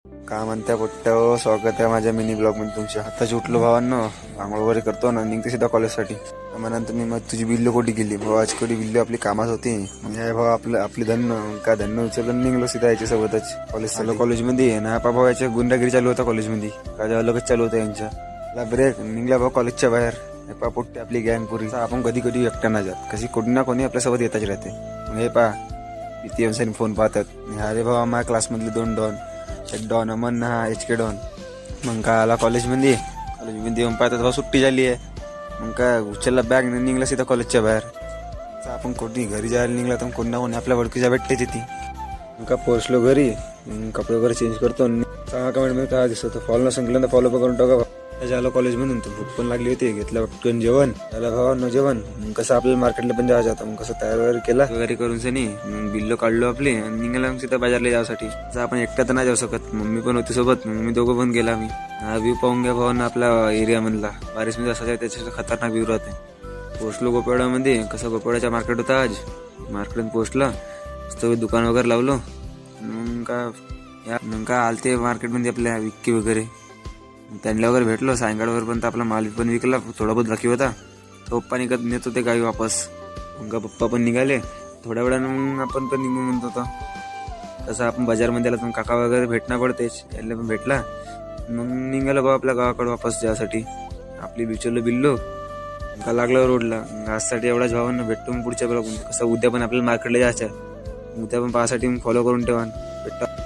काय म्हणत्या पोट्ट्याओ, स्वागत आहे माझ्या मिनी ब्लॉग मध्ये तुमच्या. आताच उठलो भावांनो, आंघोळ वगैरे करतो ना, निघते सीधा कॉलेजसाठी. म्हणून मी मग तुझी बिल्लो कोठी गेली भाऊ? आज कोठी बिल्लो आपली कामात होती. म्हणजे भाऊ आपली धन्न काय धन्न उचलून निघलो सीधा याच्यासोबतच कॉलेज चालू. कॉलेजमध्ये ना भाऊ याच्या गुंडागिरी चालू होता कॉलेजमध्ये. काय अलगच चालू होतं यांच्या. ब्रेक निघला भाऊ कॉलेजच्या बाहेर. पोट्टे आपली गँग पुरी. आपण कधी कधी एकट्या ना जात, कशी कोणी ना कोणी आपल्यासोबत येताच राहते. मग हे पा इथे फोन पाहतात. अरे भाऊ माझ्या क्लासमधले 2 डॉन, एक डॉन अमन हा HK डॉन. मग काय आला कॉलेजमध्ये येऊन पाहतात भाऊ सुट्टी झाली आहे. मग काय उचलला बॅग निघला सीधा कॉलेजच्या बाहेर. आपण कोणी घरी जायला निघला तर कोणी ना कोणी आपल्या ओळखीच्या भेटते तिथे. मग काय पोहोचलो घरी, कपडे वगैरे चेंज करतो. 6 कमेंटमध्ये काय दिसत फॉलो संपल्यानंतर फॉलो करून टाका. झालं कॉलेजमधून तर भूक पण लागली होती. घेतलं पटकन जेवण, त्याला भावानं जेवण. मग कसं आपल्याला मार्केटला पण जायचं होतं. मग कसं तयार वगैरे केला वगैरे करून सनी मग बिल्लो काढलो आपली आणि निघाला सीधा बाजारला जायसाठी. आपण एकटा तर नाही जाऊ शकत, मम्मी पण होती सोबत. मम्मी दोघं पण गेला. मी हा व्ह्यू पाहून घ्या भावानं आपला एरिया मधला. बारिशमध्ये असायचा त्याच्या खतरनाक व्ह्यू राहते. पोहोचलो गोपाळामध्ये. कसं गोपाळाच्या मार्केट होता आज. मार्केट पोहोचला, मस्त दुकान वगैरे लावलो. मग काय आलते मार्केटमध्ये आपल्या विक्की वगैरे. त्यांना वगैरे भेटलो. सायंकाळवर पण आपला माल पण विकला. थोडा बहुत बाकी होता. तो पप्पा निघत नेत होते गावी वापस. मग पप्पा पण निघाले. थोड्या वेळानं मग आपण पण निघू म्हणत होतो. कसं आपण बाजारमध्ये आला तर काका वगैरे भेटणं पडतेच. याला पण भेटला. मग निघालो बा आपल्या गावाकडे वापस जायसाठी. आपली बिचवलं बिल्लो का लागलं रोडला. आजसाठी एवढ्याच भावांना भेटतो. मग पुढच्या ब्लॉग कसं उद्या पण आपल्याला मार्केटला जायचं आहे. उद्या पण पाहासाठी मग फॉलो करून ठेवा. भेटतो.